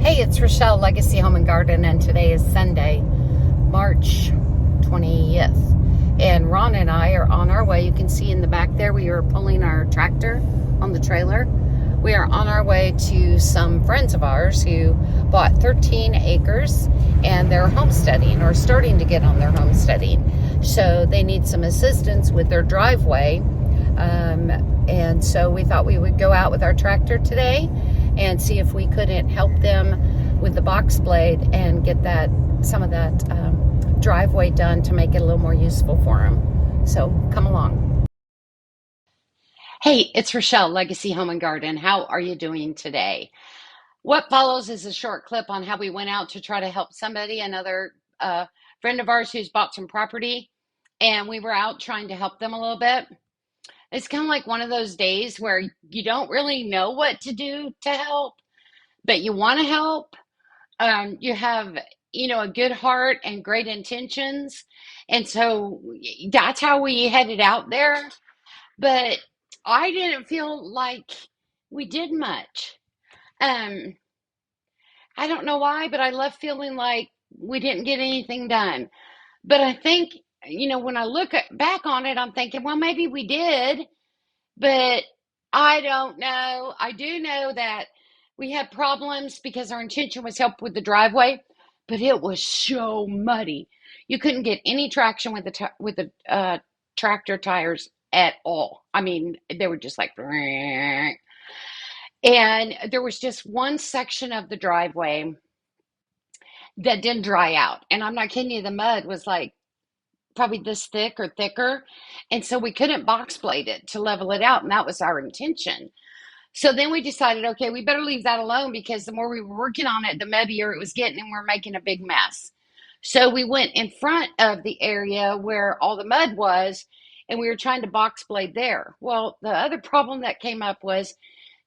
Hey, it's Rochelle, Legacy Home and Garden, and today is Sunday, March 20th. And Ron and I are on our way. You can see in the back there, we are pulling our tractor on the trailer. We are on our way to some friends of ours who bought 13 acres and they're homesteading or starting to get on their homesteading. So they need some assistance with their driveway. And so we thought we would go out with our tractor today and see if we couldn't help them with the box blade and get some of that driveway done to make it a little more useful for them. So come along. Hey, it's Rochelle, Legacy Home and Garden. How are you doing today? What follows is a short clip on how we went out to try to help somebody, another friend of ours who's bought some property, and we were out trying to help them a little bit. It's kind of like one of those days where you don't really know what to do to help, but you want to help. You have, a good heart and great intentions. And so that's how we headed out there. But I didn't feel like we did much. Um, I don't know why, but I left feeling like we didn't get anything done. But I think, when I look back on it, I'm thinking, well, maybe we did. But I don't know. I do know that we had problems because our intention was help with the driveway, but it was so muddy. You couldn't get any traction with the tractor tires at all. I mean, they were just like, and there was just one section of the driveway that didn't dry out. And I'm not kidding you, the mud was like probably this thick or thicker. And so we couldn't box blade it to level it out. And that was our intention. So then we decided, okay, we better leave that alone because the more we were working on it, the muddier it was getting and we're making a big mess. So we went in front of the area where all the mud was and we were trying to box blade there. Well, the other problem that came up was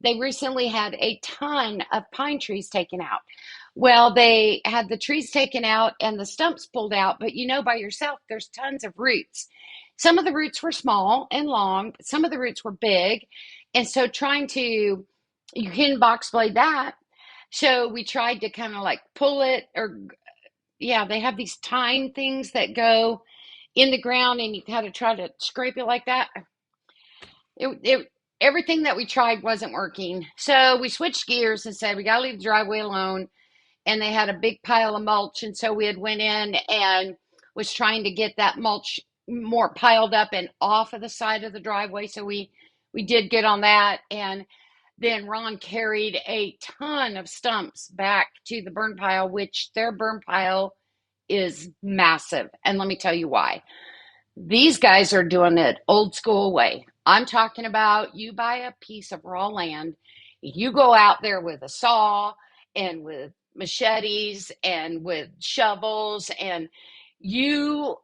they recently had a ton of pine trees taken out. Well, they had the trees taken out and the stumps pulled out, but by yourself, there's tons of roots. Some of the roots were small and long, but some of the roots were big. And so you can box blade that. So we tried to kind of like pull it yeah, they have these tine things that go in the ground and you kind of try to scrape it like that. Everything that we tried wasn't working. So we switched gears and said, we got to leave the driveway alone. And they had a big pile of mulch. And so we had went in and was trying to get that mulch more piled up and off of the side of the driveway. So we did get on that. And then Ron carried a ton of stumps back to the burn pile, which their burn pile is massive. And let me tell you why. These guys are doing it old school way. I'm talking about you buy a piece of raw land, you go out there with a saw and with machetes and with shovels and you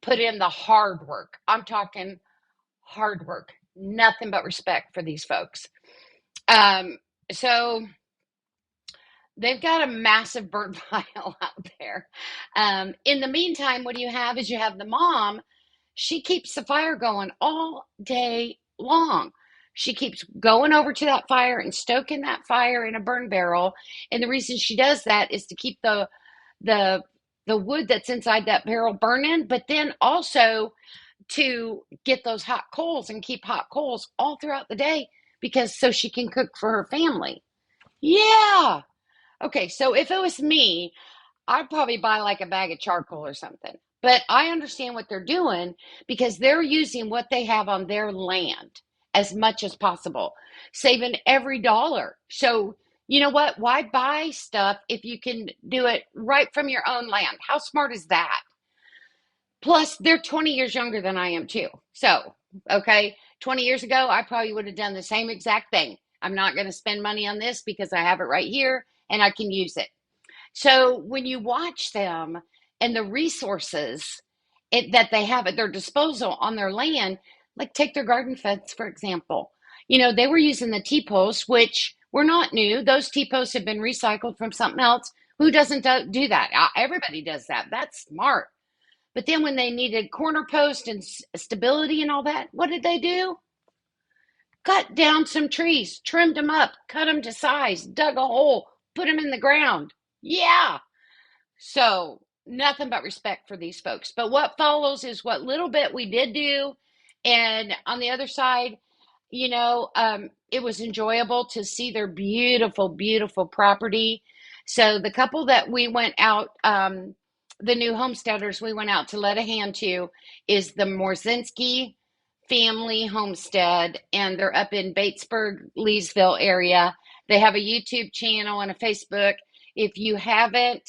put in the hard work. I'm talking hard work. Nothing but respect for these folks. So they've got a massive burn pile out there. In the meantime, what you have is you have the mom. She keeps the fire going all day long. She keeps going over to that fire and stoking that fire in a burn barrel. And the reason she does that is to keep the wood that's inside that barrel burning, but then also to get those hot coals and keep hot coals all throughout the day because so she can cook for her family. Yeah. Okay, so if it was me, I'd probably buy like a bag of charcoal or something. But I understand what they're doing because they're using what they have on their land as much as possible, saving every dollar. So, you know what? Why buy stuff if you can do it right from your own land? How smart is that? Plus, they're 20 years younger than I am, too. So, okay, 20 years ago, I probably would have done the same exact thing. I'm not going to spend money on this because I have it right here and I can use it. So when you watch them and the resources that they have at their disposal on their land, like take their garden fence, for example. They were using the T-posts, which were not new. Those T-posts have been recycled from something else. Who doesn't do that? Everybody does that. That's smart. But then when they needed corner post and stability and all that, what did they do? Cut down some trees, trimmed them up, cut them to size, dug a hole, put them in the ground. Yeah. So nothing but respect for these folks. But what follows is what little bit we did do. And on the other side, it was enjoyable to see their beautiful, beautiful property. So the couple that we went out, the new homesteaders we went out to let a hand to is the Mrozinski family homestead, and they're up in Batesburg, Leesville area. They have a YouTube channel and a Facebook. If you haven't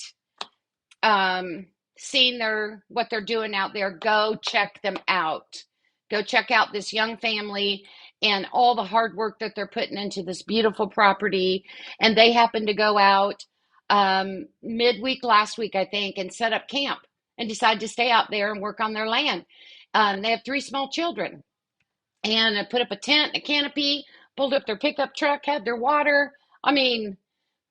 seen what they're doing out there, go check them out. Go check out this young family and all the hard work that they're putting into this beautiful property. And they happened to go out midweek last week, I think, and set up camp and decide to stay out there and work on their land. They have 3 small children, and I put up a tent, a canopy, pulled up their pickup truck, had their water. I mean,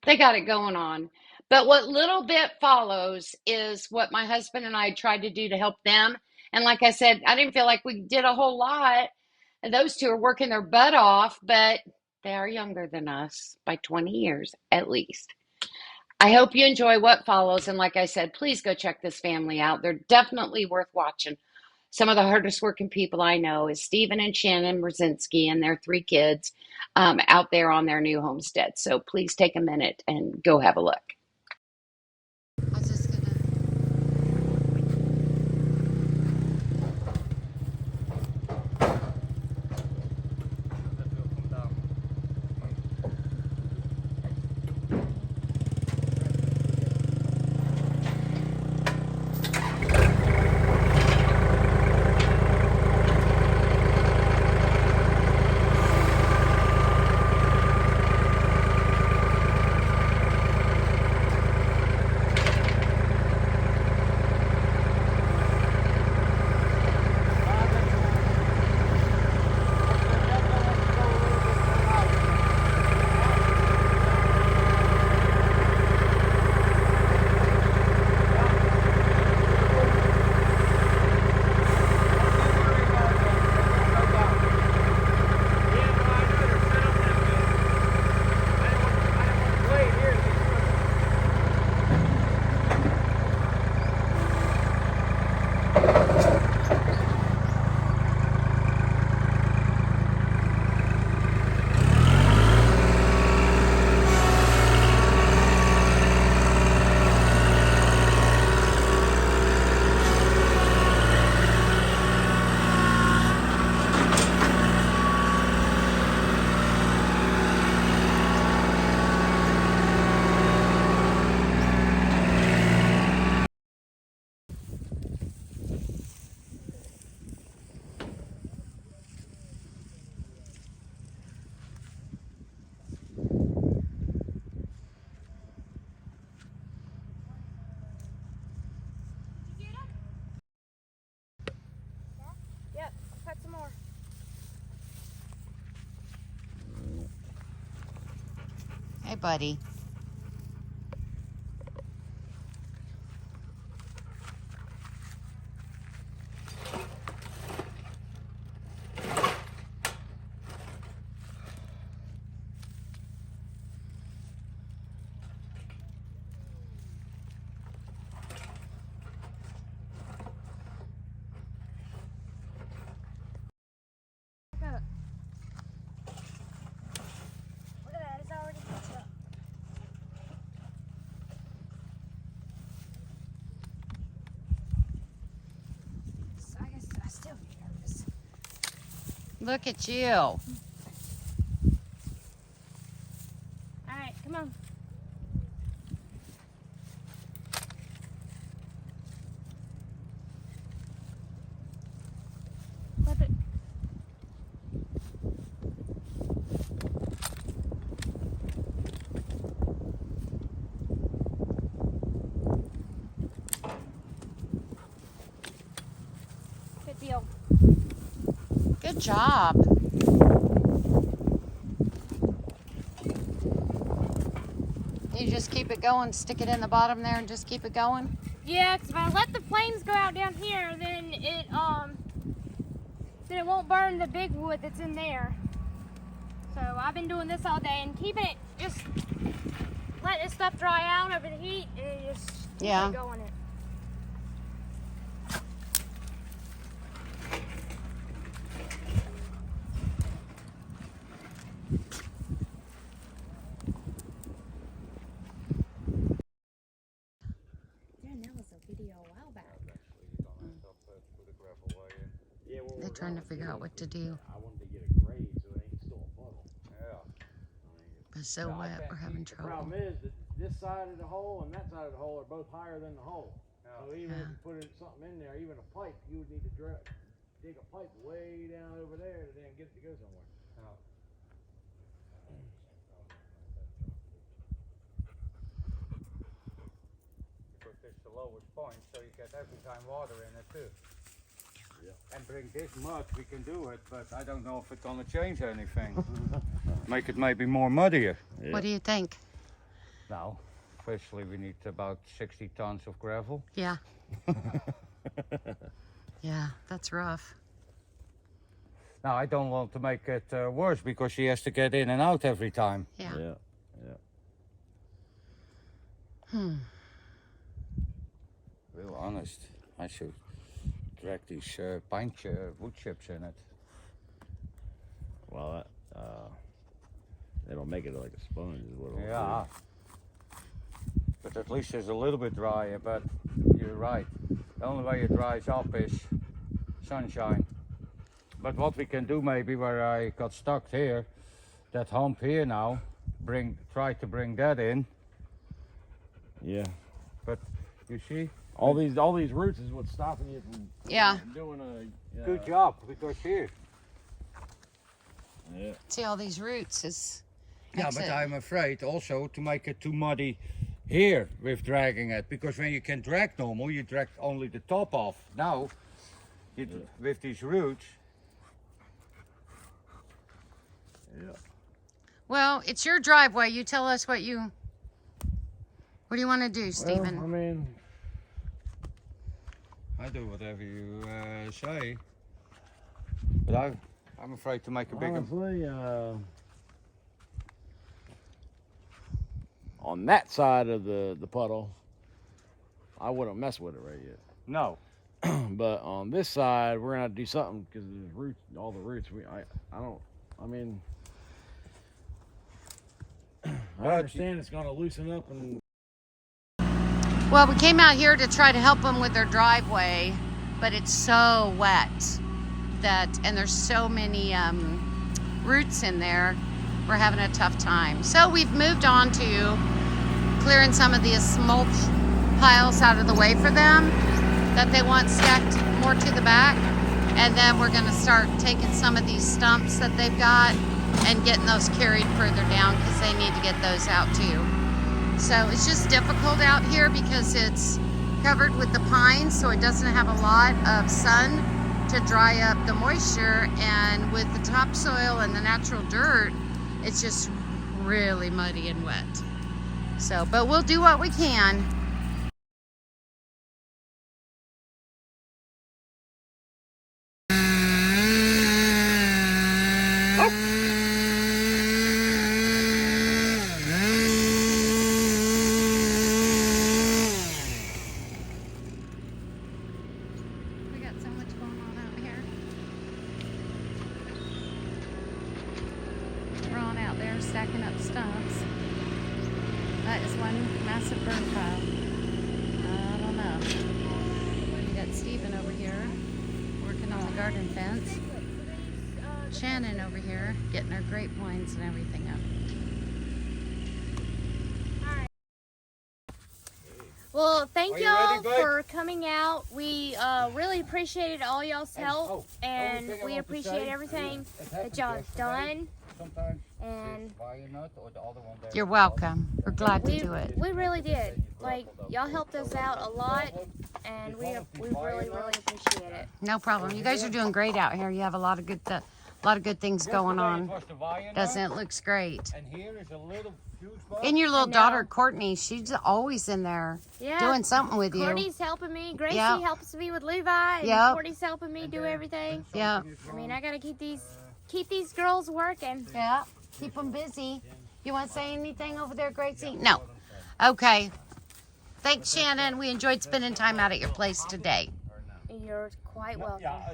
they got it going on. But what little bit follows is what my husband and I tried to do to help them. And like I said, I didn't feel like we did a whole lot. And those two are working their butt off, but they are younger than us by 20 years at least. I hope you enjoy what follows. And like I said, please go check this family out. They're definitely worth watching. Some of the hardest working people I know is Stephen and Shannon Mrozinski and their 3 kids out there on their new homestead. So please take a minute and go have a look. I was just gonna... Some more. Hey, buddy. Look at you. All right, come on. Flip it. Good deal. Good job. You just keep it going, stick it in the bottom there and just keep it going? Yeah, because if I let the flames go out down here, then it won't burn the big wood that's in there. So I've been doing this all day and keeping it just let this stuff dry out over the heat and you just keep Yeah. it going. That was a video a while back. They're trying to figure out what to do. I wanted to get a grade so it ain't still a puddle. Yeah. It's so wet, we're having The problem trouble. is that this side of the hole and that side of the hole are both higher than the hole. So even if you put something in there, even a pipe, you would need to dig a pipe way down over there to then get it to go somewhere. Because it's the lowest point, so you get every time water in it too. And bring this much, we can do it, but I don't know if it's gonna change anything. Make it maybe more muddier. What do you think? Now, officially we need about 60 tons of gravel. Yeah. Yeah, that's rough. Now, I don't want to make it worse because she has to get in and out every time. Yeah. Yeah. Real honest, I should drag these wood chips in it. Well, it'll make it like a sponge is what it'll Yeah. But at least it's a little bit drier, but you're right. The only way it dries up is sunshine. But what we can do maybe where I got stuck here, that hump here now, try to bring that in. do. Yeah. But you see, All these roots is what's stopping you from Yeah. doing a good job, because here. Yeah. See all these roots is Yeah, makes but it- I'm afraid also to make it too muddy here with dragging it, because when you can drag normal, you drag only the top off. Now, with these roots, Yeah. Well, it's your driveway. You tell us what do you want to do, Stephen? Well, I mean, I do whatever you say. But I'm afraid to make a bigger. honestly, on that side of the puddle, I wouldn't mess with it right yet. No. But on this side, we're gonna have to do something because there's roots, all the roots. I mean, I understand it's gonna loosen up and. Well, we came out here to try to help them with their driveway, but it's so wet and there's so many roots in there. We're having a tough time. So we've moved on to clearing some of these mulch piles out of the way for them that they want stacked more to the back. And then we're gonna start taking some of these stumps that they've got and getting those carried further down because they need to get those out too. So it's just difficult out here because it's covered with the pines, so it doesn't have a lot of sun to dry up the moisture, and with the topsoil and the natural dirt, it's just really muddy and wet. So, but we'll do what we can. We got so much going on out here. Ron out there stacking up stumps. That is one massive burn pile. I don't know. We got Stephen over here working on the garden fence. Shannon over here getting her grapevines and everything up. Well, thank Are you y'all ready, babe? for coming out. We really appreciated all y'all's help, and only thing I we want to appreciate say, everything it that happened y'all have yesterday. done. Sometimes And it's violet or the other one there. You're welcome. We're glad to do it. we really did. Like, y'all helped us out a lot, and we really appreciate it. No problem. You guys are doing great out here. You have a lot of good things going on. Was the violet, Doesn't it? Looks great. and here is a little huge bug. And your little I know. daughter Courtney, she's always in there Yeah. doing something with you. Courtney's helping me. Gracie Yep. helps me with Levi, and Yep. Courtney's helping me do everything. Yeah. I mean, I gotta keep these girls working. Yeah. Keep them busy. You want to say anything over there, Gracie? No. Okay. Thanks, Shannon. We enjoyed spending time out at your place today. You're quite welcome. Yeah,